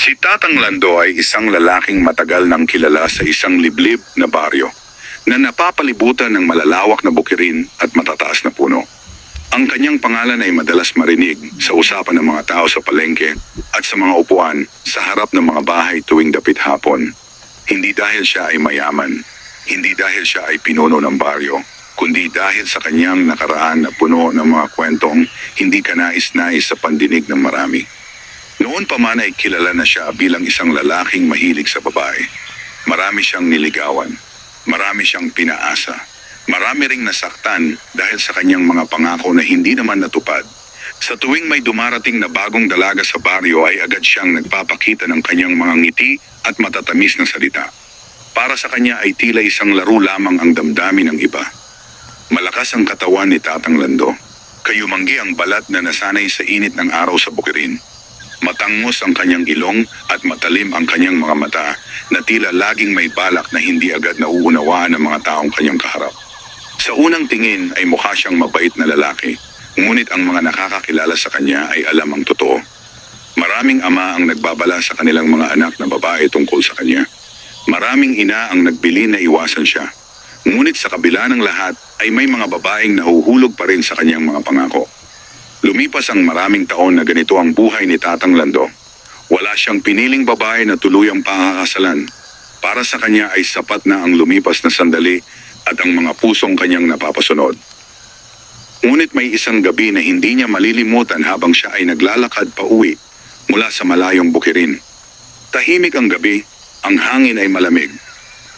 Si Tatang Lando ay isang lalaking matagal nang kilala sa isang liblib na baryo na napapalibutan ng malalawak na bukirin at matataas na puno. Ang kanyang pangalan ay madalas marinig sa usapan ng mga tao sa palengke at sa mga upuan sa harap ng mga bahay tuwing dapit hapon. Hindi dahil siya ay mayaman, hindi dahil siya ay pinuno ng baryo, kundi dahil sa kanyang nakaraan na puno ng mga kwentong hindi kanais-nais sa pandinig ng marami. Noon pa man ay kilala na siya bilang isang lalaking mahilig sa babae. Marami siyang niligawan, marami siyang pinaasa, marami ring nasaktan dahil sa kanyang mga pangako na hindi naman natupad. Sa tuwing may dumarating na bagong dalaga sa baryo ay agad siyang nagpapakita ng kanyang mga ngiti at matatamis na salita. Para sa kanya ay tila isang laro lamang ang damdamin ng iba. Malakas ang katawan ni Tatang Lando. Kayumanggi ang balat na nasanay sa init ng araw sa bukirin. Matangos ang kanyang ilong at matalim ang kanyang mga mata na tila laging may balak na hindi agad nauunawaan ng mga taong kanyang kaharap. Sa unang tingin ay mukha siyang mabait na lalaki, ngunit ang mga nakakakilala sa kanya ay alam ang totoo. Maraming ama ang nagbabala sa kanilang mga anak na babae tungkol sa kanya. Maraming ina ang nagbilin na iwasan siya. Ngunit sa kabila ng lahat ay may mga babaeng nahuhulog pa rin sa kanyang mga pangako. Lumipas ang maraming taon na ganito ang buhay ni Tatang Lando. Wala siyang piniling babae na tuluyang pakakasalan. Para sa kanya ay sapat na ang lumipas na sandali at ang mga pusong kanyang napapasunod. Ngunit may isang gabi na hindi niya malilimutan habang siya ay naglalakad pa uwi mula sa malayong bukirin. Tahimik ang gabi, ang hangin ay malamig.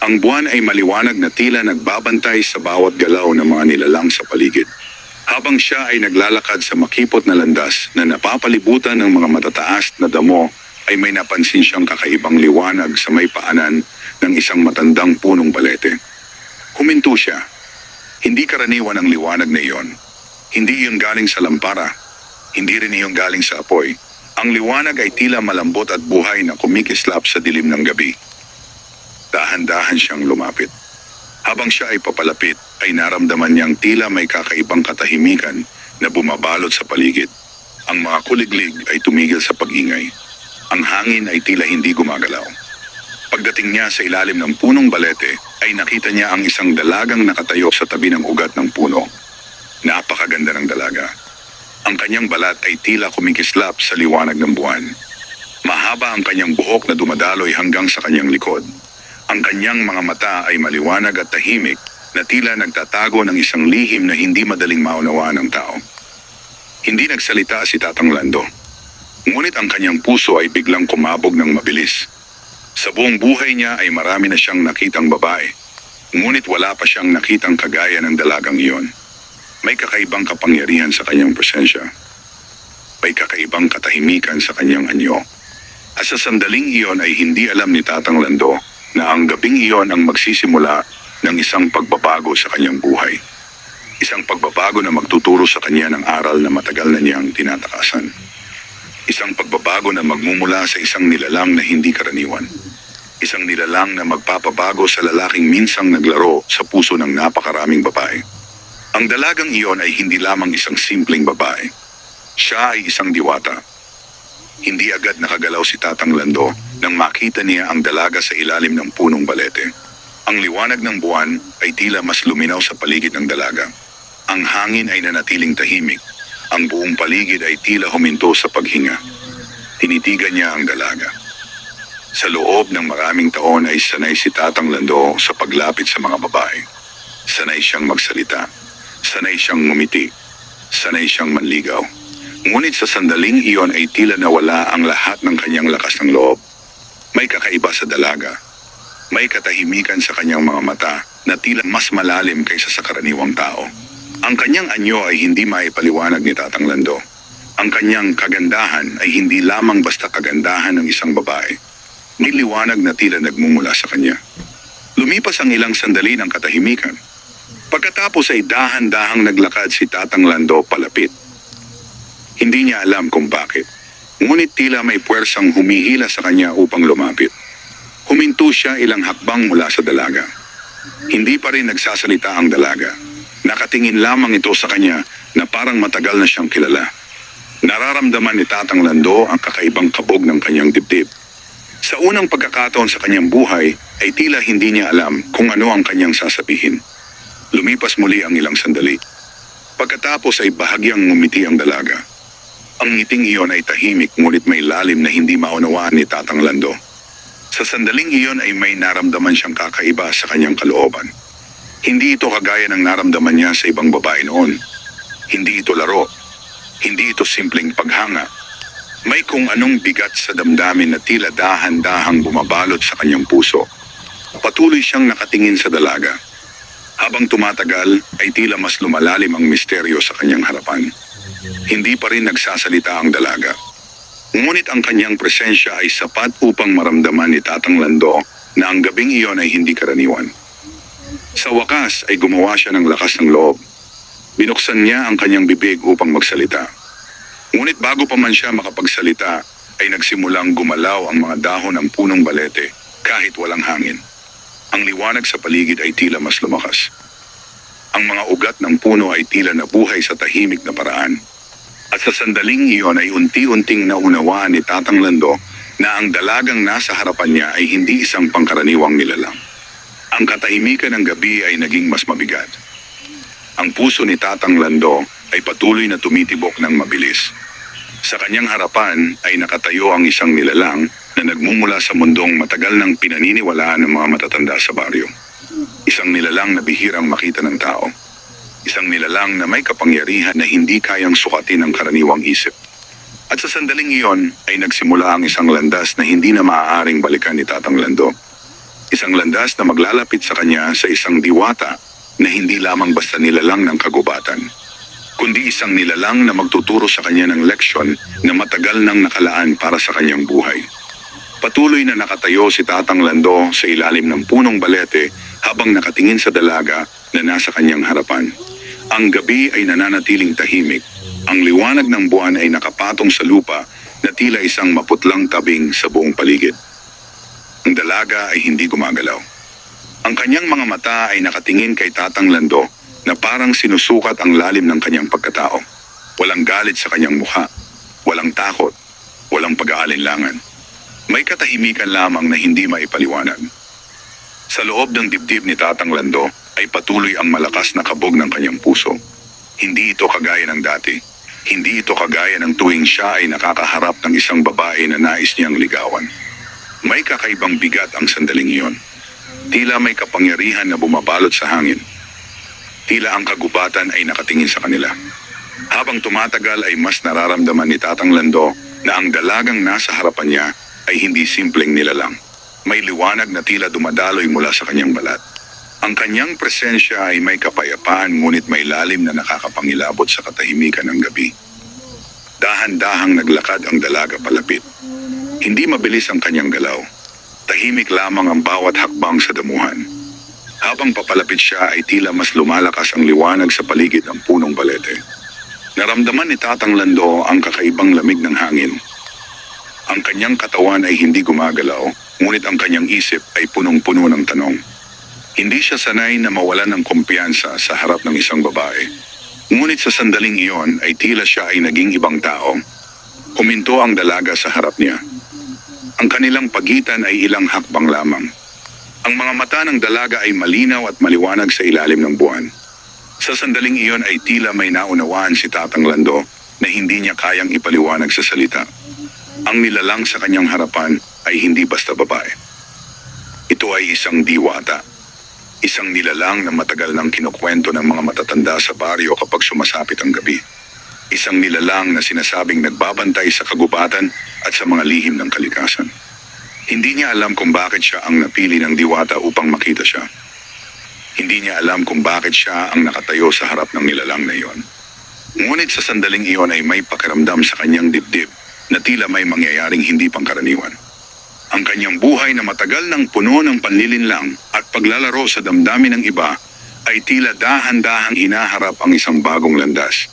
Ang buwan ay maliwanag na tila nagbabantay sa bawat galaw ng mga nilalang sa paligid. Habang siya ay naglalakad sa makipot na landas na napapalibutan ng mga matataas na damo, ay may napansin siyang kakaibang liwanag sa may paanan ng isang matandang punong balete. Huminto siya. Hindi karaniwan ang liwanag na iyon. Hindi iyon galing sa lampara. Hindi rin iyon galing sa apoy. Ang liwanag ay tila malambot at buhay na kumikislap sa dilim ng gabi. Dahan-dahan siyang lumapit. Habang siya ay papalapit, ay naramdaman niyang tila may kakaibang katahimikan na bumabalot sa paligid. Ang mga kuliglig ay tumigil sa pag-ingay. Ang hangin ay tila hindi gumagalaw. Pagdating niya sa ilalim ng punong balete, ay nakita niya ang isang dalagang nakatayo sa tabi ng ugat ng puno. Napakaganda ng dalaga. Ang kanyang balat ay tila kumikislap sa liwanag ng buwan. Mahaba ang kanyang buhok na dumadaloy hanggang sa kanyang likod. Ang kanyang mga mata ay maliwanag at tahimik na tila nagtatago ng isang lihim na hindi madaling maunawaan ng tao. Hindi nagsalita si Tatang Lando. Ngunit ang kanyang puso ay biglang kumabog ng mabilis. Sa buong buhay niya ay marami na siyang nakitang babae. Ngunit wala pa siyang nakitang kagaya ng dalagang iyon. May kakaibang kapangyarihan sa kanyang presensya. May kakaibang katahimikan sa kanyang anyo. At sa sandaling iyon ay hindi alam ni Tatang Lando na ang gabing iyon ang magsisimula ng isang pagbabago sa kanyang buhay. Isang pagbabago na magtuturo sa kanya ng aral na matagal na niyang tinatakasan. Isang pagbabago na magmumula sa isang nilalang na hindi karaniwan. Isang nilalang na magpapabago sa lalaking minsang naglaro sa puso ng napakaraming babae. Ang dalagang iyon ay hindi lamang isang simpleng babae. Siya ay isang diwata. Hindi agad nakagalaw si Tatang Lando nang makita niya ang dalaga sa ilalim ng punong balete. Ang liwanag ng buwan ay tila mas luminaw sa paligid ng dalaga. Ang hangin ay nanatiling tahimik. Ang buong paligid ay tila huminto sa paghinga. Tinitigan niya ang dalaga. Sa loob ng maraming taon ay sanay si Tatang Lando sa paglapit sa mga babae. Sanay siyang magsalita. Sanay siyang ngumiti. Sanay siyang manligaw. Ngunit sa sandaling iyon ay tila nawala ang lahat ng kanyang lakas ng loob. May kakaiba sa dalaga. May katahimikan sa kanyang mga mata na tila mas malalim kaysa sa karaniwang tao. Ang kanyang anyo ay hindi maipaliwanag ni Tatang Lando. Ang kanyang kagandahan ay hindi lamang basta kagandahan ng isang babae. May liwanag na tila nagmumula sa kanya. Lumipas ang ilang sandali ng katahimikan. Pagkatapos ay dahan-dahang naglakad si Tatang Lando palapit. Hindi niya alam kung bakit. Ngunit tila may puwersang humihila sa kanya upang lumapit. Huminto siya ilang hakbang mula sa dalaga. Hindi pa rin nagsasalita ang dalaga. Nakatingin lamang ito sa kanya na parang matagal na siyang kilala. Nararamdaman ni Tatang Lando ang kakaibang kabog ng kanyang dibdib. Sa unang pagkakataon sa kanyang buhay ay tila hindi niya alam kung ano ang kanyang sasabihin. Lumipas muli ang ilang sandali. Pagkatapos ay bahagyang ngumiti ang dalaga. Ang ngiting iyon ay tahimik ngunit may lalim na hindi maunawaan ni Tatang Lando. Sa sandaling iyon ay may naramdaman siyang kakaiba sa kanyang kalooban. Hindi ito kagaya ng naramdaman niya sa ibang babae noon. Hindi ito laro. Hindi ito simpleng paghanga. May kung anong bigat sa damdamin na tila dahan-dahang bumabalot sa kanyang puso. Patuloy siyang nakatingin sa dalaga. Habang tumatagal ay tila mas lumalalim ang misteryo sa kanyang harapan. Hindi pa rin nagsasalita ang dalaga. Ngunit ang kanyang presensya ay sapat upang maramdaman ni Tatang Lando na ang gabing iyon ay hindi karaniwan. Sa wakas ay gumawa siya ng lakas ng loob. Binuksan niya ang kanyang bibig upang magsalita. Ngunit bago pa man siya makapagsalita, ay nagsimulang gumalaw ang mga dahon ng punong balete kahit walang hangin. Ang liwanag sa paligid ay tila mas lumakas. Ang mga ugat ng puno ay tila nabuhay sa tahimik na paraan. At sa sandaling iyon ay unti-unting naunawaan ni Tatang Lando na ang dalagang nasa harapan niya ay hindi isang pangkaraniwang nilalang. Ang katahimikan ng gabi ay naging mas mabigat. Ang puso ni Tatang Lando ay patuloy na tumitibok ng mabilis. Sa kanyang harapan ay nakatayo ang isang nilalang na nagmumula sa mundong matagal nang pinaniniwalaan ng mga matatanda sa baryo. Isang nilalang na bihirang makita ng tao. Isang nilalang na may kapangyarihan na hindi kayang sukatin ng karaniwang isip. At sa sandaling iyon ay nagsimula ang isang landas na hindi na maaaring balikan ni Tatang Lando. Isang landas na maglalapit sa kanya sa isang diwata na hindi lamang basta nilalang ng kagubatan, kundi isang nilalang na magtuturo sa kanya ng leksyon na matagal nang nakalaan para sa kanyang buhay. Patuloy na nakatayo si Tatang Lando sa ilalim ng punong balete habang nakatingin sa dalaga na nasa kanyang harapan. Ang gabi ay nananatiling tahimik. Ang liwanag ng buwan ay nakapatong sa lupa na tila isang maputlang tabing sa buong paligid. Ang dalaga ay hindi gumagalaw. Ang kanyang mga mata ay nakatingin kay Tatang Lando na parang sinusukat ang lalim ng kanyang pagkatao. Walang galit sa kanyang mukha, walang takot, walang pag-aalinlangan. May katahimikan lamang na hindi maipaliwanag. Sa loob ng dibdib ni Tatang Lando ay patuloy ang malakas na kabog ng kanyang puso. Hindi ito kagaya ng dati. Hindi ito kagaya ng tuwing siya ay nakakaharap ng isang babae na nais niyang ligawan. May kakaibang bigat ang sandaling iyon. Tila may kapangyarihan na bumabalot sa hangin. Tila ang kagubatan ay nakatingin sa kanila. Habang tumatagal ay mas nararamdaman ni Tatang Lando na ang dalagang nasa harapan niya ay hindi simpleng nilalang. May liwanag na tila dumadaloy mula sa kanyang balat. Ang kanyang presensya ay may kapayapaan ngunit may lalim na nakakapangilabot sa katahimikan ng gabi. Dahan-dahang naglakad ang dalaga palapit. Hindi mabilis ang kanyang galaw. Tahimik lamang ang bawat hakbang sa damuhan. Habang papalapit siya ay tila mas lumalakas ang liwanag sa paligid ng punong balete. Naramdaman ni Tatang Lando ang kakaibang lamig ng hangin. Ang kanyang katawan ay hindi gumagalaw, ngunit ang kanyang isip ay punong-puno ng tanong. Hindi siya sanay na mawalan ng kumpiyansa sa harap ng isang babae. Ngunit sa sandaling iyon ay tila siya ay naging ibang tao. Huminto ang dalaga sa harap niya. Ang kanilang pagitan ay ilang hakbang lamang. Ang mga mata ng dalaga ay malinaw at maliwanag sa ilalim ng buwan. Sa sandaling iyon ay tila may naunawaan si Tatang Lando na hindi niya kayang ipaliwanag sa salita. Ang nilalang sa kanyang harapan ay hindi basta babae. Ito ay isang diwata. Isang nilalang na matagal nang kinukwento ng mga matatanda sa baryo kapag sumasapit ang gabi. Isang nilalang na sinasabing nagbabantay sa kagubatan at sa mga lihim ng kalikasan. Hindi niya alam kung bakit siya ang napili ng diwata upang makita siya. Hindi niya alam kung bakit siya ang nakatayo sa harap ng nilalang na iyon. Ngunit sa sandaling iyon ay may pakiramdam sa kanyang dibdib na tila may mangyayaring hindi pangkaraniwan. Ang kanyang buhay na matagal nang puno ng panlilinlang at paglalaro sa damdamin ng iba ay tila dahan-dahang hinaharap ang isang bagong landas.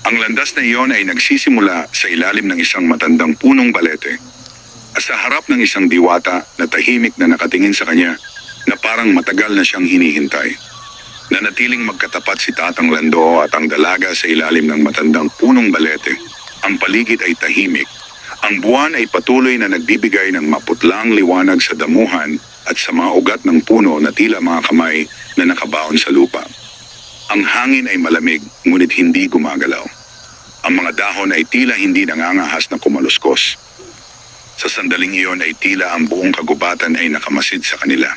Ang landas na iyon ay nagsisimula sa ilalim ng isang matandang punong balete. Sa harap ng isang diwata na tahimik na nakatingin sa kanya na parang matagal na siyang hinihintay. Nanatiling magkatapat si Tatang Lando at ang dalaga sa ilalim ng matandang punong balete. Ang paligid ay tahimik. Ang buwan ay patuloy na nagbibigay ng maputlang liwanag sa damuhan at sa mga ugat ng puno na tila mga kamay na nakabaon sa lupa. Ang hangin ay malamig ngunit hindi gumagalaw. Ang mga dahon ay tila hindi nangangahas na kumaluskos. Sa sandaling iyon ay tila ang buong kagubatan ay nakamasid sa kanila.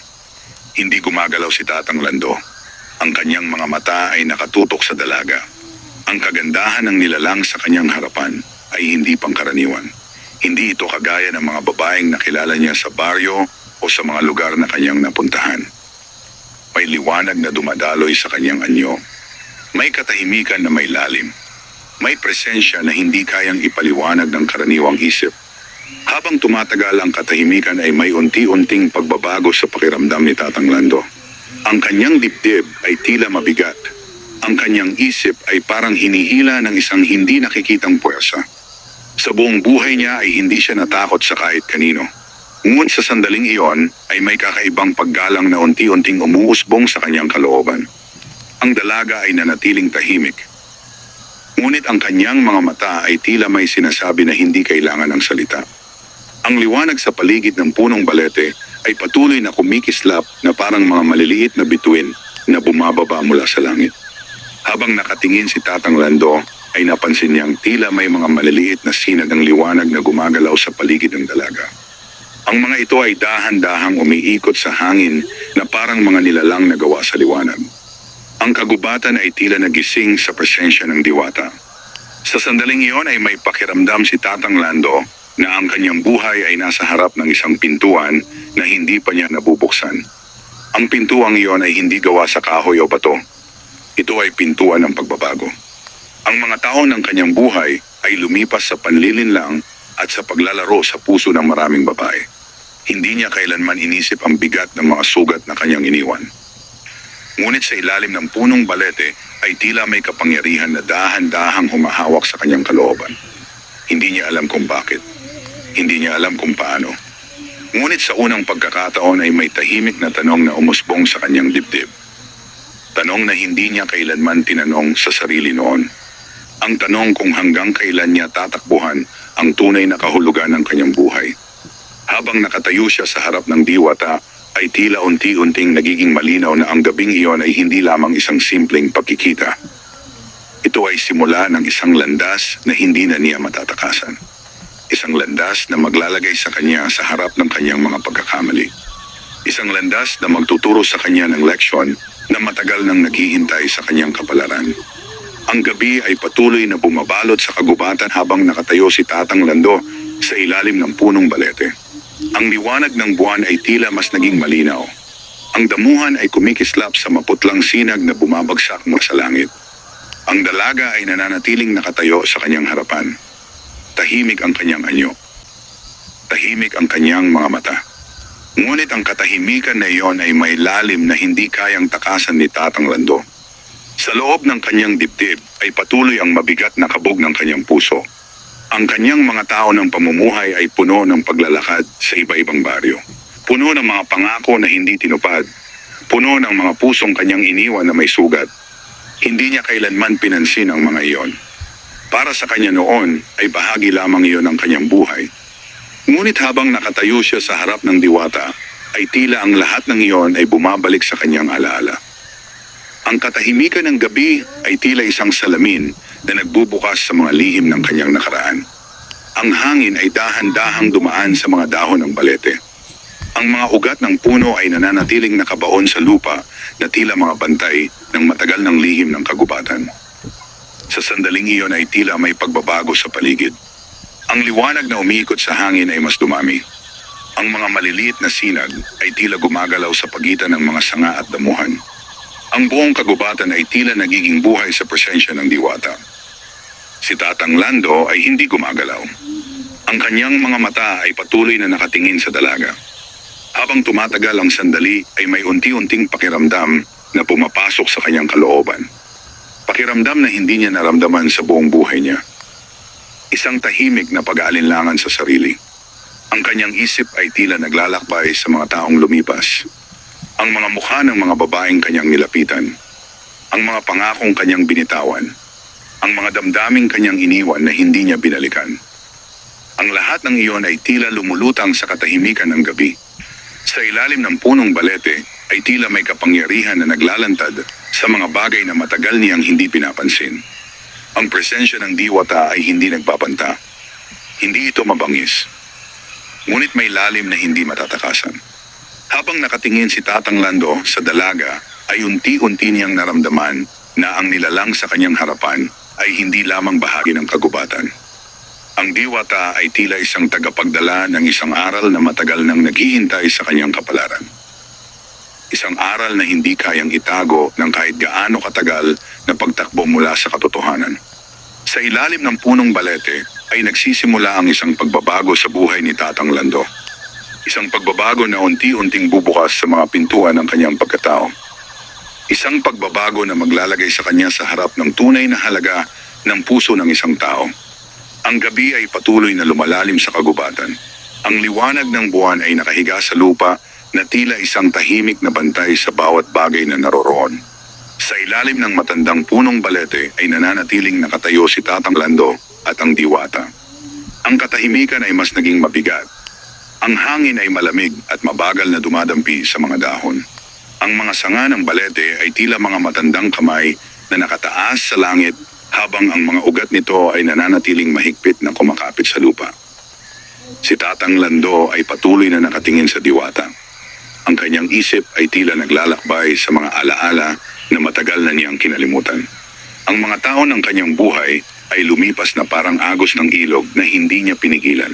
Hindi gumagalaw si Tatang Lando. Ang kanyang mga mata ay nakatutok sa dalaga. Ang kagandahan ng nilalang sa kanyang harapan ay hindi pangkaraniwan. Hindi ito kagaya ng mga babaeng nakilala niya sa baryo o sa mga lugar na kanyang napuntahan. May liwanag na dumadaloy sa kanyang anyo. May katahimikan na may lalim. May presensya na hindi kayang ipaliwanag ng karaniwang isip. Habang tumatagal ang katahimikan ay may unti-unting pagbabago sa pakiramdam ni Tatang Lando. Ang kanyang dibdib ay tila mabigat. Ang kanyang isip ay parang hinihila ng isang hindi nakikitang puwersa. Sa buong buhay niya ay hindi siya natakot sa kahit kanino. Ngunit sa sandaling iyon ay may kakaibang paggalang na unti-unting umuusbong sa kanyang kalooban. Ang dalaga ay nanatiling tahimik. Ngunit ang kanyang mga mata ay tila may sinasabi na hindi kailangan ng salita. Ang liwanag sa paligid ng punong balete ay patuloy na kumikislap na parang mga maliliit na bituin na bumababa mula sa langit. Habang nakatingin si Tatang Lando, ay napansin niyang tila may mga maliliit na sinag ng liwanag na gumagalaw sa paligid ng dalaga. Ang mga ito ay dahan-dahang umiikot sa hangin na parang mga nilalang na gawa sa liwanag. Ang kagubatan ay tila nagising sa presensya ng diwata. Sa sandaling iyon ay may pakiramdam si Tatang Lando na ang kanyang buhay ay nasa harap ng isang pintuan na hindi pa niya nabubuksan. Ang pintuang iyon ay hindi gawa sa kahoy o bato. Ito ay pintuan ng pagbabago. Ang mga taon ng kanyang buhay ay lumipas sa panlilinlang at sa paglalaro sa puso ng maraming babae. Hindi niya kailanman inisip ang bigat ng mga sugat na kanyang iniwan. Ngunit sa ilalim ng punong balete ay tila may kapangyarihan na dahan-dahang humahawak sa kanyang kalooban. Hindi niya alam kung bakit. Hindi niya alam kung paano. Ngunit sa unang pagkakataon ay may tahimik na tanong na umusbong sa kanyang dibdib. Tanong na hindi niya kailanman tinanong sa sarili noon. Ang tanong kung hanggang kailan niya tatakbuhan ang tunay na kahulugan ng kanyang buhay. Habang nakatayo siya sa harap ng diwata, ay tila unti-unting nagiging malinaw na ang gabing iyon ay hindi lamang isang simpleng pagkikita. Ito ay simula ng isang landas na hindi na niya matatakasan. Isang landas na maglalagay sa kanya sa harap ng kanyang mga pagkakamali. Isang landas na magtuturo sa kanya ng leksyon na matagal nang naghihintay sa kanyang kapalaran. Ang gabi ay patuloy na bumabalot sa kagubatan habang nakatayo si Tatang Lando sa ilalim ng punong balete. Ang liwanag ng buwan ay tila mas naging malinaw. Ang damuhan ay kumikislap sa maputlang sinag na bumabagsak mula sa langit. Ang dalaga ay nananatiling nakatayo sa kanyang harapan. Tahimik ang kanyang anyo. Tahimik ang kanyang mga mata. Ngunit ang katahimikan na iyon ay may lalim na hindi kayang takasan ni Tatang Lando. Sa loob ng kanyang dibdib ay patuloy ang mabigat na kabog ng kanyang puso. Ang kanyang mga tao ng pamumuhay ay puno ng paglalakad sa iba-ibang baryo. Puno ng mga pangako na hindi tinupad. Puno ng mga pusong kanyang iniwan na may sugat. Hindi niya kailanman pinansin ang mga iyon. Para sa kanya noon ay bahagi lamang iyon ng kanyang buhay. Ngunit habang nakatayo siya sa harap ng diwata, ay tila ang lahat ng iyon ay bumabalik sa kanyang alaala. Ang katahimikan ng gabi ay tila isang salamin na nagbubukas sa mga lihim ng kanyang nakaraan. Ang hangin ay dahan-dahang dumaan sa mga dahon ng balete. Ang mga ugat ng puno ay nananatiling nakabaon sa lupa na tila mga bantay ng matagal ng lihim ng kagubatan. Sa sandaling iyon ay tila may pagbabago sa paligid. Ang liwanag na umiikot sa hangin ay mas dumami. Ang mga maliliit na sinag ay tila gumagalaw sa pagitan ng mga sanga at damuhan. Ang buong kagubatan ay tila nagiging buhay sa presensya ng diwata. Si Tatang Lando ay hindi gumagalaw. Ang kanyang mga mata ay patuloy na nakatingin sa dalaga. Habang tumatagal ang sandali ay may unti-unting pakiramdam na pumapasok sa kanyang kalooban. Pakiramdam na hindi niya naramdaman sa buong buhay niya. Isang tahimik na pag-aalinlangan sa sarili. Ang kanyang isip ay tila naglalakbay sa mga taong lumipas. Ang mga mukha ng mga babaeng kanyang nilapitan. Ang mga pangakong kanyang binitawan. Ang mga damdaming kanyang iniwan na hindi niya binalikan. Ang lahat ng iyon ay tila lumulutang sa katahimikan ng gabi. Sa ilalim ng punong balete ay tila may kapangyarihan na naglalantad sa mga bagay na matagal niyang hindi pinapansin. Ang presensya ng diwata ay hindi nagpapanta. Hindi ito mabangis. Ngunit may lalim na hindi matatakasan. Habang nakatingin si Tatang Lando sa dalaga, ay unti-unti niyang naramdaman na ang nilalang sa kanyang harapan ay hindi lamang bahagi ng kagubatan. Ang diwata ay tila isang tagapagdala ng isang aral na matagal nang naghihintay sa kanyang kapalaran. Isang aral na hindi kayang itago ng kahit gaano katagal na pagtakbo mula sa katotohanan. Sa ilalim ng punong balete ay nagsisimula ang isang pagbabago sa buhay ni Tatang Lando. Isang pagbabago na unti-unting bubukas sa mga pintuan ng kanyang pagkatao. Isang pagbabago na maglalagay sa kanya sa harap ng tunay na halaga ng puso ng isang tao. Ang gabi ay patuloy na lumalalim sa kagubatan. Ang liwanag ng buwan ay nakahiga sa lupa na tila isang tahimik na bantay sa bawat bagay na naroroon. Sa ilalim ng matandang punong balete ay nananatiling nakatayo si Tatang Lando at ang diwata. Ang katahimikan ay mas naging mabigat. Ang hangin ay malamig at mabagal na dumadampi sa mga dahon. Ang mga sanga ng balete ay tila mga matandang kamay na nakataas sa langit habang ang mga ugat nito ay nananatiling mahigpit na kumakapit sa lupa. Si Tatang Lando ay patuloy na nakatingin sa diwata. Ang kanyang isip ay tila naglalakbay sa mga alaala na matagal na niyang kinalimutan. Ang mga tao ng kanyang buhay ay lumipas na parang agos ng ilog na hindi niya pinigilan.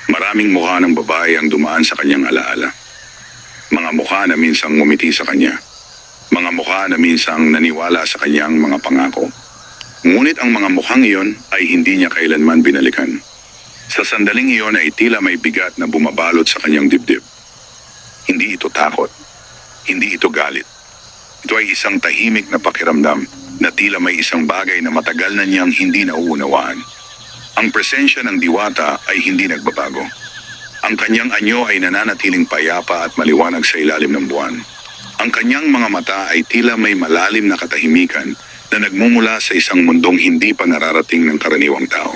Maraming mukha ng babae ang dumaan sa kanyang alaala. Mga mukha na minsang ngumiti sa kanya. Mga mukha na minsang naniwala sa kanyang mga pangako. Ngunit ang mga mukhang iyon ay hindi niya kailanman binalikan. Sa sandaling iyon ay tila may bigat na bumabalot sa kanyang dibdib. Hindi ito takot. Hindi ito galit. Ito ay isang tahimik na pakiramdam na tila may isang bagay na matagal na niyang hindi nauunawaan. Ang presensya ng diwata ay hindi nagbabago. Ang kanyang anyo ay nananatiling payapa at maliwanag sa ilalim ng buwan. Ang kanyang mga mata ay tila may malalim na katahimikan na nagmumula sa isang mundong hindi pa nararating ng karaniwang tao.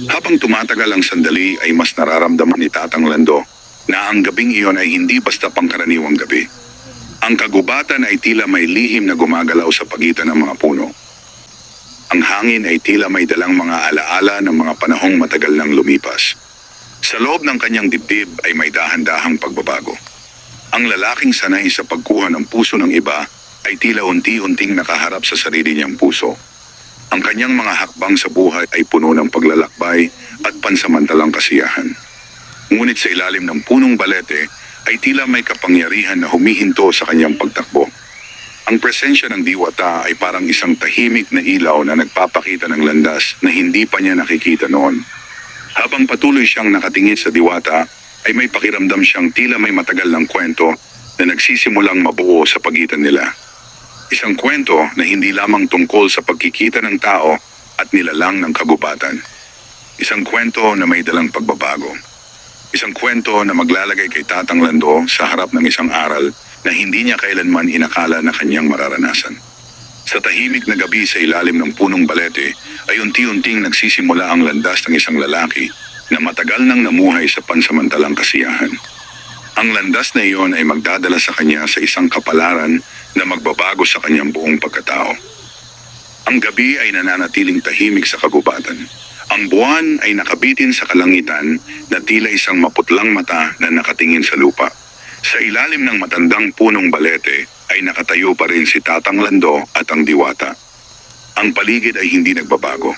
Habang tumatagal ang sandali ay mas nararamdaman ni Tatang Lando na ang gabing iyon ay hindi basta pangkaraniwang gabi. Ang kagubatan ay tila may lihim na gumagalaw sa pagitan ng mga puno. Ang hangin ay tila may dalang mga alaala ng mga panahong matagal nang lumipas. Sa loob ng kanyang dibdib ay may dahan-dahang pagbabago. Ang lalaking sanay sa pagkuha ng puso ng iba ay tila unti-unting nakaharap sa sarili niyang puso. Ang kanyang mga hakbang sa buhay ay puno ng paglalakbay at pansamantalang kasiyahan. Ngunit sa ilalim ng punong balete ay tila may kapangyarihan na humihinto sa kanyang pagtakbo. Ang presensya ng diwata ay parang isang tahimik na ilaw na nagpapakita ng landas na hindi pa niya nakikita noon. Habang patuloy siyang nakatingin sa diwata, ay may pakiramdam siyang tila may matagal ng kwento na nagsisimulang mabuo sa pagitan nila. Isang kwento na hindi lamang tungkol sa pagkikita ng tao at nilalang ng kagubatan. Isang kwento na may dalang pagbabago. Isang kwento na maglalagay kay Tatang Lando sa harap ng isang aral na hindi niya kailanman inakala na kanyang mararanasan. Sa tahimik na gabi sa ilalim ng punong balete ay unti-unting nagsisimula ang landas ng isang lalaki na matagal nang namuhay sa pansamantalang kasiyahan. Ang landas na iyon ay magdadala sa kanya sa isang kapalaran na magbabago sa kanyang buong pagkatao. Ang gabi ay nananatiling tahimik sa kagubatan. Ang buwan ay nakabitin sa kalangitan na tila isang maputlang mata na nakatingin sa lupa. Sa ilalim ng matandang punong balete ay nakatayo pa rin si Tatang Lando at ang diwata. Ang paligid ay hindi nagbabago.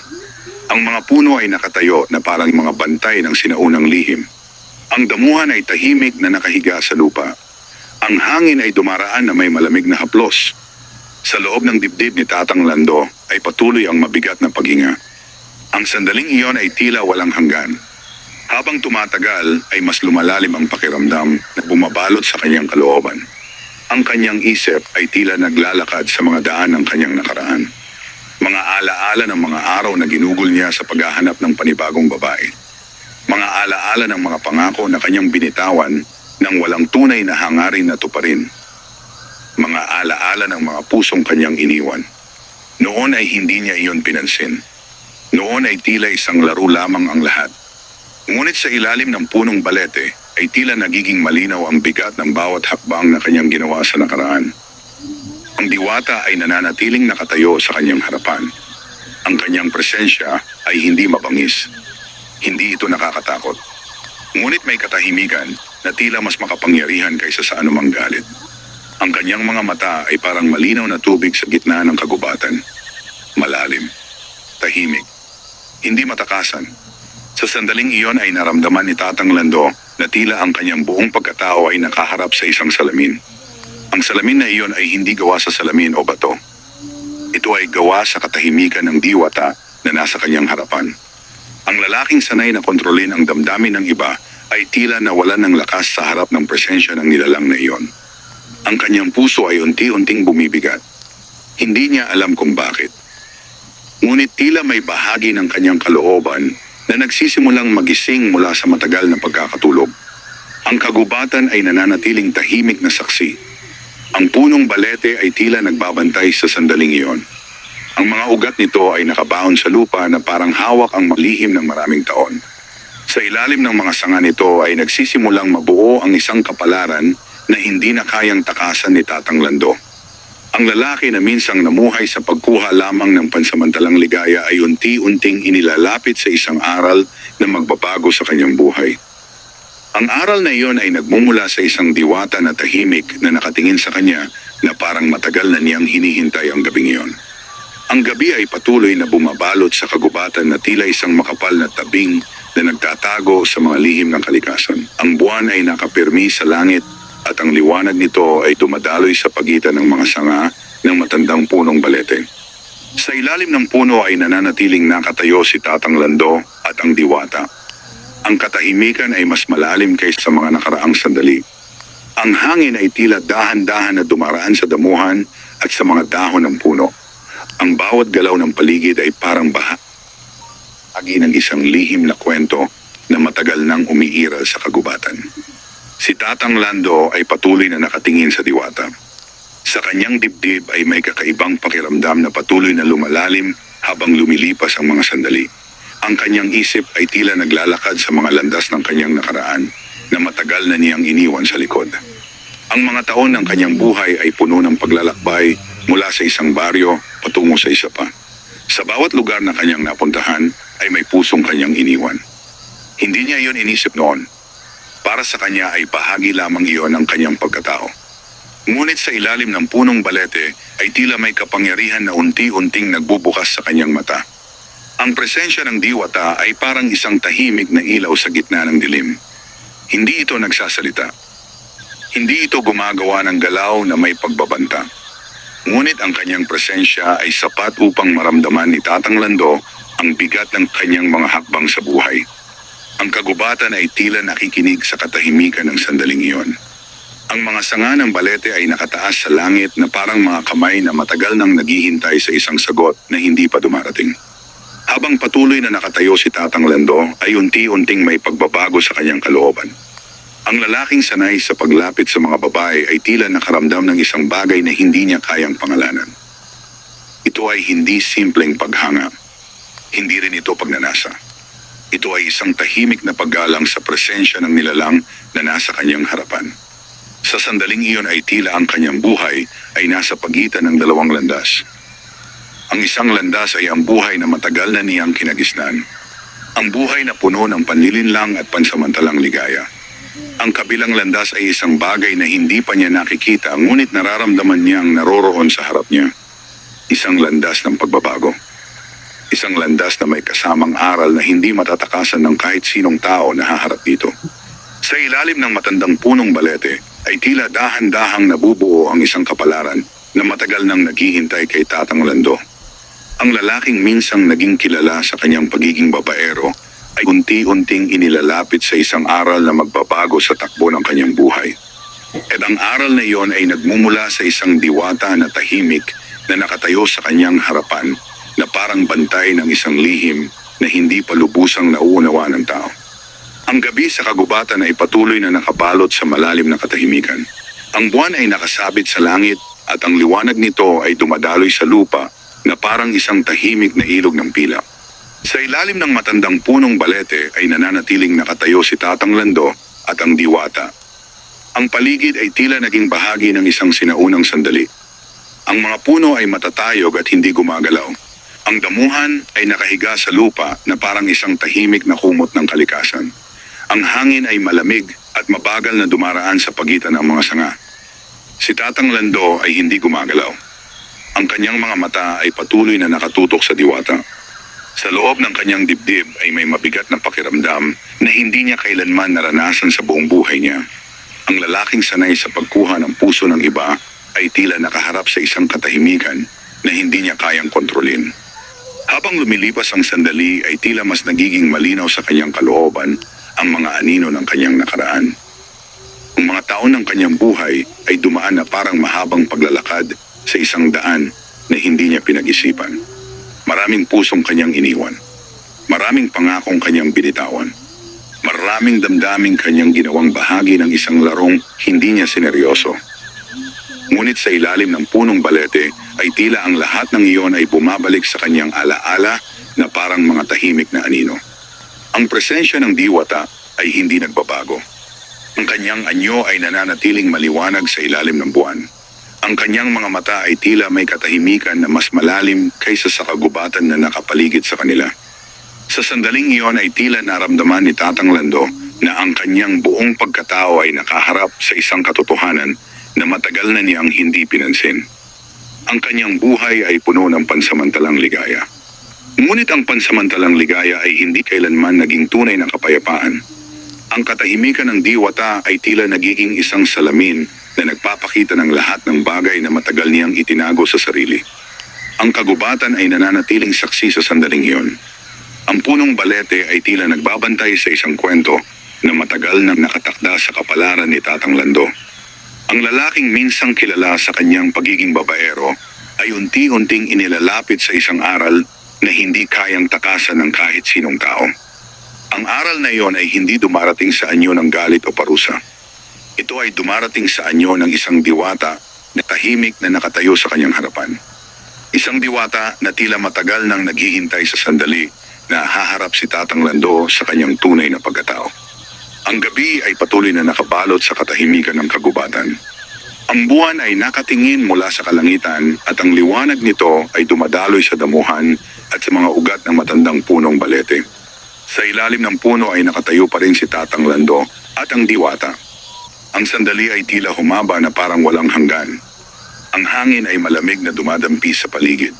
Ang mga puno ay nakatayo na parang mga bantay ng sinaunang lihim. Ang damuhan ay tahimik na nakahiga sa lupa. Ang hangin ay dumaraan na may malamig na haplos. Sa loob ng dibdib ni Tatang Lando ay patuloy ang mabigat na paghinga. Ang sandaling iyon ay tila walang hanggan. Habang tumatagal ay mas lumalalim ang pakiramdam na bumabalot sa kanyang kalooban. Ang kanyang isip ay tila naglalakad sa mga daan ng kanyang nakaraan. Mga alaala ng mga araw na ginugol niya sa paghahanap ng panibagong babae. Mga alaala ng mga pangako na kanyang binitawan nang walang tunay na hangarin na tuparin. Mga alaala ng mga pusong kanyang iniwan. Noon ay hindi niya iyon pinansin. Noon ay tila isang laro lamang ang lahat. Ngunit sa ilalim ng punong balete ay tila nagiging malinaw ang bigat ng bawat hakbang na kanyang ginawa sa nakaraan. Ang diwata ay nananatiling nakatayo sa kanyang harapan. Ang kanyang presensya ay hindi mabangis. Hindi ito nakakatakot. Ngunit may katahimikan na tila mas makapangyarihan kaysa sa anumang galit. Ang kanyang mga mata ay parang malinaw na tubig sa gitna ng kagubatan. Malalim, tahimik, hindi matakasan. Sa sandaling iyon ay naramdaman ni Tatang Lando na tila ang kanyang buong pagkatao ay nakaharap sa isang salamin. Ang salamin na iyon ay hindi gawa sa salamin o bato. Ito ay gawa sa katahimikan ng diwata na nasa kanyang harapan. Ang lalaking sanay na kontrolin ang damdamin ng iba ay tila nawalan ng lakas sa harap ng presensya ng nilalang na iyon. Ang kanyang puso ay unti-unting bumibigat. Hindi niya alam kung bakit. Ngunit tila may bahagi ng kanyang kalooban na nagsisimulang magising mula sa matagal na pagkakatulog. Ang kagubatan ay nananatiling tahimik na saksi. Ang punong balete ay tila nagbabantay sa sandaling iyon. Ang mga ugat nito ay nakabaon sa lupa na parang hawak ang malihim ng maraming taon. Sa ilalim ng mga sanga nito ay nagsisimulang mabuo ang isang kapalaran na hindi na kayang takasan ni Tatang Lando. Ang lalaki na minsang namuhay sa pagkuha lamang ng pansamantalang ligaya ay unti-unting inilalapit sa isang aral na magbabago sa kanyang buhay. Ang aral na iyon ay nagmumula sa isang diwata na tahimik na nakatingin sa kanya na parang matagal na niyang hinihintay ang gabing iyon. Ang gabi ay patuloy na bumabalot sa kagubatan na tila isang makapal na tabing na nagtatago sa mga lihim ng kalikasan. Ang buwan ay nakapirmi sa langit at ang liwanag nito ay dumadaloy sa pagitan ng mga sanga ng matandang punong balete. Sa ilalim ng puno ay nananatiling nakatayo si Tatang Lando at ang diwata. Ang katahimikan ay mas malalim kaysa sa mga nakaraang sandali. Ang hangin ay tila dahan-dahan na dumaraan sa damuhan at sa mga dahon ng puno. Ang bawat galaw ng paligid ay parang bahagi ng isang lihim na kwento na matagal nang umiiral sa kagubatan. Si Tatang Lando ay patuloy na nakatingin sa diwata. Sa kanyang dibdib ay may kakaibang pakiramdam na patuloy na lumalalim habang lumilipas ang mga sandali. Ang kanyang isip ay tila naglalakad sa mga landas ng kanyang nakaraan na matagal na niyang iniwan sa likod. Ang mga taon ng kanyang buhay ay puno ng paglalakbay mula sa isang baryo patungo sa isa pa. Sa bawat lugar na kanyang napuntahan ay may pusong kanyang iniwan. Hindi niya iyon inisip noon. Para sa kanya ay bahagi lamang iyon ng kanyang pagkatao. Ngunit sa ilalim ng punong balete ay tila may kapangyarihan na unti-unting nagbubukas sa kanyang mata. Ang presensya ng diwata ay parang isang tahimik na ilaw sa gitna ng dilim. Hindi ito nagsasalita. Hindi ito gumagawa ng galaw na may pagbabanta. Ngunit ang kanyang presensya ay sapat upang maramdaman ni Tatang Lando ang bigat ng kanyang mga hakbang sa buhay. Ang kagubatan ay tila nakikinig sa katahimikan ng sandaling iyon. Ang mga sanga ng balete ay nakataas sa langit na parang mga kamay na matagal nang naghihintay sa isang sagot na hindi pa dumarating. Habang patuloy na nakatayo si Tatang Lando ay unti-unting may pagbabago sa kanyang kalooban. Ang lalaking sanay sa paglapit sa mga babae ay tila nakaramdam ng isang bagay na hindi niya kayang pangalanan. Ito ay hindi simpleng paghanga. Hindi rin ito pagnanasa. Ito ay isang tahimik na paggalang sa presensya ng nilalang na nasa kanyang harapan. Sa sandaling iyon ay tila ang kanyang buhay ay nasa pagitan ng dalawang landas. Ang isang landas ay ang buhay na matagal na niyang kinagisnan. Ang buhay na puno ng panlilinlang at pansamantalang ligaya. Ang kabilang landas ay isang bagay na hindi pa niya nakikita ngunit nararamdaman niyang naroroon sa harap niya. Isang landas ng pagbabago. Isang landas na may kasamang aral na hindi matatakasan ng kahit sinong tao na haharap dito. Sa ilalim ng matandang punong balete ay tila dahan-dahang nabubuo ang isang kapalaran na matagal nang naghihintay kay Tatang Lando. Ang lalaking minsang naging kilala sa kanyang pagiging babaero ay unti-unting inilalapit sa isang aral na magbabago sa takbo ng kanyang buhay. At ang aral na iyon ay nagmumula sa isang diwata na tahimik na nakatayo sa kanyang harapan na parang bantay ng isang lihim na hindi pa lubusang nauunawa ng tao. Ang gabi sa kagubatan ay patuloy na nakabalot sa malalim na katahimikan. Ang buwan ay nakasabit sa langit at ang liwanag nito ay dumadaloy sa lupa na parang isang tahimik na ilog ng pilak. Sa ilalim ng matandang punong balete ay nananatiling nakatayo si Tatang Lando at ang diwata. Ang paligid ay tila naging bahagi ng isang sinaunang sandali. Ang mga puno ay matatayog at hindi gumagalaw. Ang damuhan ay nakahiga sa lupa na parang isang tahimik na kumot ng kalikasan. Ang hangin ay malamig at mabagal na dumaraan sa pagitan ng mga sanga. Si Tatang Lando ay hindi gumagalaw. Ang kanyang mga mata ay patuloy na nakatutok sa diwata. Sa loob ng kanyang dibdib ay may mabigat na pakiramdam na hindi niya kailanman naranasan sa buong buhay niya. Ang lalaking sanay sa pagkuha ng puso ng iba ay tila nakaharap sa isang katahimikan na hindi niya kayang kontrolin. Habang lumilipas ang sandali ay tila mas nagiging malinaw sa kanyang kalooban ang mga anino ng kanyang nakaraan. Ang mga taon ng kanyang buhay ay dumaan na parang mahabang paglalakad sa isang daan na hindi niya pinag-isipan. Maraming pusong kanyang iniwan. Maraming pangakong kanyang binitawan. Maraming damdaming kanyang ginawang bahagi ng isang larong hindi niya sineryoso. Ngunit sa ilalim ng punong balete ay tila ang lahat ng iyon ay bumabalik sa kanyang alaala na parang mga tahimik na anino. Ang presensya ng diwata ay hindi nagbabago. Ang kanyang anyo ay nananatiling maliwanag sa ilalim ng buwan. Ang kanyang mga mata ay tila may katahimikan na mas malalim kaysa sa kagubatan na nakapaligid sa kanila. Sa sandaling iyon ay tila naramdaman ni Tatang Lando na ang kanyang buong pagkatao ay nakaharap sa isang katotohanan na matagal na niyang hindi pinansin. Ang kanyang buhay ay puno ng pansamantalang ligaya. Ngunit ang pansamantalang ligaya ay hindi kailanman naging tunay na kapayapaan. Ang katahimikan ng diwata ay tila nagiging isang salamin na nagpapakita ng lahat ng bagay na matagal niyang itinago sa sarili. Ang kagubatan ay nananatiling saksi sa sandaling iyon. Ang punong balete ay tila nagbabantay sa isang kwento na matagal nang nakatakda sa kapalaran ni Tatang Lando. Ang lalaking minsang kilala sa kanyang pagiging babaero ay unti-unting inilalapit sa isang aral na hindi kayang takasan ng kahit sinong tao. Ang aral na iyon ay hindi dumarating sa anyo ng galit o parusa. Ito ay dumarating sa anyo ng isang diwata na tahimik na nakatayo sa kanyang harapan. Isang diwata na tila matagal nang naghihintay sa sandali na haharap si Tatang Lando sa kanyang tunay na pagkatao. Ang gabi ay patuloy na nakabalot sa katahimikan ng kagubatan. Ang buwan ay nakatingin mula sa kalangitan at ang liwanag nito ay dumadaloy sa damuhan at sa mga ugat ng matandang punong balete. Sa ilalim ng puno ay nakatayo pa rin si Tatang Lando at ang diwata. Ang sandali ay tila humaba na parang walang hanggan. Ang hangin ay malamig na dumadampi sa paligid.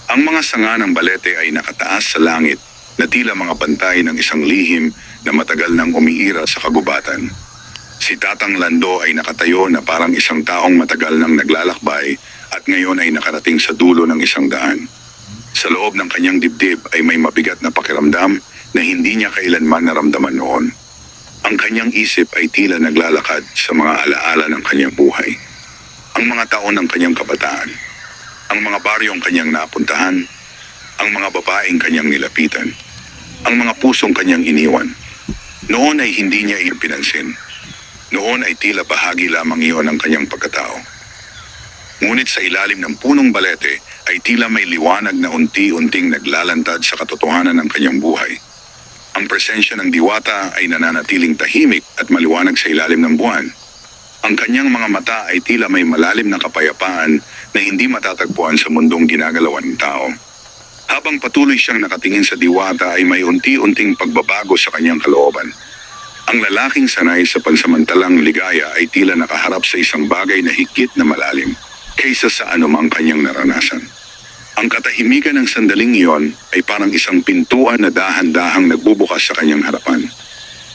Ang mga sanga ng balete ay nakataas sa langit na tila mga bantay ng isang lihim na matagal nang umiira sa kagubatan. Si Tatang Lando ay nakatayo na parang isang taong matagal nang naglalakbay at ngayon ay nakarating sa dulo ng isang daan. Sa loob ng kanyang dibdib ay may mabigat na pakiramdam na hindi niya kailanman naramdaman noon. Ang kanyang isip ay tila naglalakad sa mga alaala ng kanyang buhay. Ang mga taon ng kanyang kabataan, ang mga baryong kanyang napuntahan, ang mga babaeng kanyang nilapitan, ang mga pusong kanyang iniwan. Noon ay hindi niya iyon pinansin. Noon ay tila bahagi lamang iyon ng kanyang pagkatao. Ngunit sa ilalim ng punong balete ay tila may liwanag na unti-unting naglalantad sa katotohanan ng kanyang buhay. Ang presensya ng diwata ay nananatiling tahimik at maliwanag sa ilalim ng buwan. Ang kanyang mga mata ay tila may malalim na kapayapaan na hindi matatagpuan sa mundong ginagalawan ng tao. Habang patuloy siyang nakatingin sa diwata ay may unti-unting pagbabago sa kanyang kalooban. Ang lalaking sanay sa pansamantalang ligaya ay tila nakaharap sa isang bagay na higit na malalim kaysa sa anumang kanyang naranasan. Ang katahimikan ng sandaling iyon ay parang isang pintuan na dahan-dahang nagbubukas sa kanyang harapan.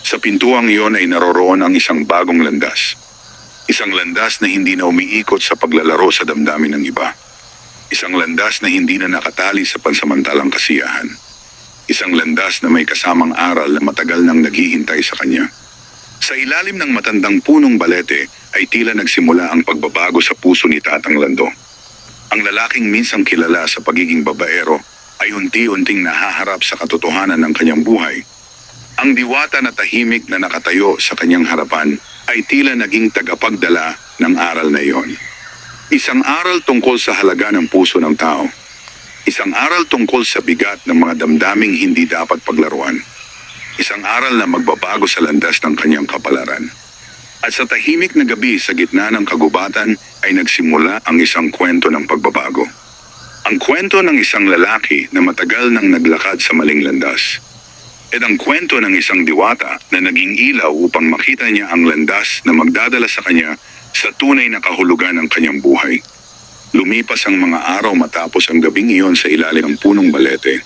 Sa pintuang iyon ay naroroon ang isang bagong landas. Isang landas na hindi na umiikot sa paglalaro sa damdamin ng iba. Isang landas na hindi na nakatali sa pansamantalang kasiyahan. Isang landas na may kasamang aral na matagal nang naghihintay sa kanya. Sa ilalim ng matandang punong balete ay tila nagsimula ang pagbabago sa puso ni Tatang Lando. Ang lalaking minsang kilala sa pagiging babaero ay unti-unting nahaharap sa katotohanan ng kanyang buhay. Ang diwata na tahimik na nakatayo sa kanyang harapan ay tila naging tagapagdala ng aral na iyon. Isang aral tungkol sa halaga ng puso ng tao. Isang aral tungkol sa bigat ng mga damdaming hindi dapat paglaruan. Isang aral na magbabago sa landas ng kanyang kapalaran. At sa tahimik na gabi sa gitna ng kagubatan ay nagsimula ang isang kwento ng pagbabago. Ang kwento ng isang lalaki na matagal nang naglakad sa maling landas. At ang kwento ng isang diwata na naging ilaw upang makita niya ang landas na magdadala sa kanya sa tunay na kahulugan ng kanyang buhay. Lumipas ang mga araw matapos ang gabing iyon sa ilalim ng punong balete.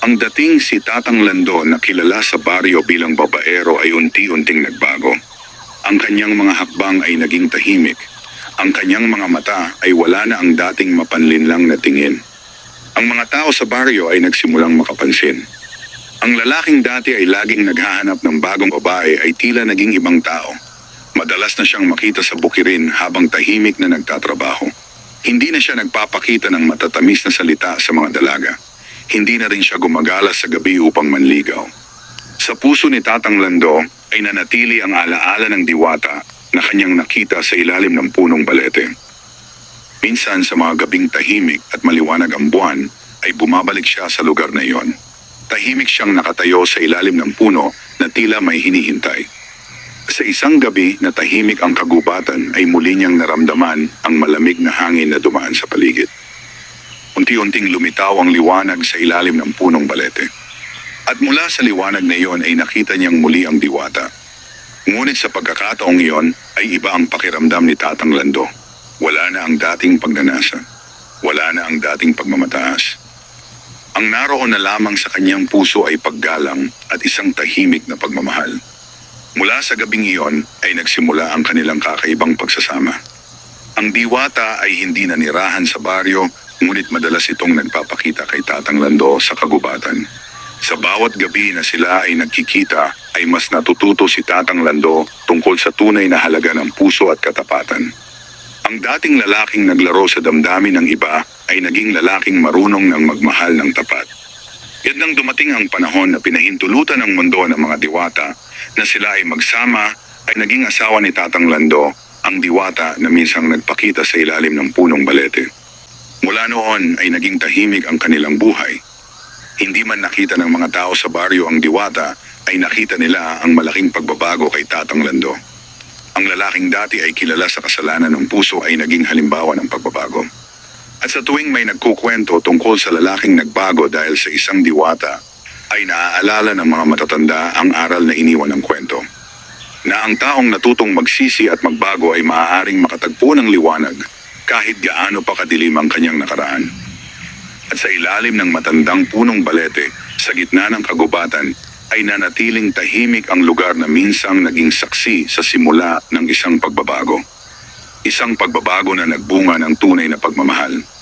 Ang dating si Tatang Lando na kilala sa baryo bilang babaero ay unti-unting nagbago. Ang kanyang mga hakbang ay naging tahimik. Ang kanyang mga mata ay wala na ang dating mapanlinlang na tingin. Ang mga tao sa baryo ay nagsimulang makapansin. Ang lalaking dati ay laging naghahanap ng bagong babae ay tila naging ibang tao. Madalas na siyang makita sa bukirin habang tahimik na nagtatrabaho. Hindi na siya nagpapakita ng matatamis na salita sa mga dalaga. Hindi na rin siya gumagala sa gabi upang manligaw. Sa puso ni Tatang Lando ay nanatili ang alaala ng diwata na kanyang nakita sa ilalim ng punong balete. Minsan sa mga gabing tahimik at maliwanag ang buwan ay bumabalik siya sa lugar na iyon. Tahimik siyang nakatayo sa ilalim ng puno na tila may hinihintay. Sa isang gabi na tahimik ang kagubatan ay muli niyang naramdaman ang malamig na hangin na dumaan sa paligid. Unti-unting lumitaw ang liwanag sa ilalim ng punong balete. At mula sa liwanag na iyon ay nakita niyang muli ang diwata. Ngunit sa pagkakataong iyon ay iba ang pakiramdam ni Tatang Lando. Wala na ang dating pagnanasa. Wala na ang dating pagmamataas. Ang naroon na lamang sa kanyang puso ay paggalang at isang tahimik na pagmamahal. Mula sa gabing iyon ay nagsimula ang kanilang kakaibang pagsasama. Ang diwata ay hindi nanirahan sa baryo, ngunit madalas itong nagpapakita kay Tatang Lando sa kagubatan. Sa bawat gabi na sila ay nagkikita, ay mas natututo si Tatang Lando tungkol sa tunay na halaga ng puso at katapatan. Ang dating lalaking naglaro sa damdamin ng iba ay naging lalaking marunong ng magmahal ng tapat. At nang dumating ang panahon na pinahintulutan ng mundo ng mga diwata na sila ay magsama, ay naging asawa ni Tatang Lando, ang diwata na minsang nagpakita sa ilalim ng punong balete. Mula noon ay naging tahimik ang kanilang buhay. Hindi man nakita ng mga tao sa baryo ang diwata, ay nakita nila ang malaking pagbabago kay Tatang Lando. Ang lalaking dati ay kilala sa kasalanan ng puso ay naging halimbawa ng pagbabago. At sa tuwing may nagkukwento tungkol sa lalaking nagbago dahil sa isang diwata, ay naaalala ng mga matatanda ang aral na iniwan ng kwento. Na ang taong natutong magsisi at magbago ay maaaring makatagpo ng liwanag kahit gaano pa kadilim ang kanyang nakaraan. At sa ilalim ng matandang punong balete, sa gitna ng kagubatan, ay nanatiling tahimik ang lugar na minsang naging saksi sa simula ng isang pagbabago. Isang pagbabago na nagbunga ng tunay na pagmamahal.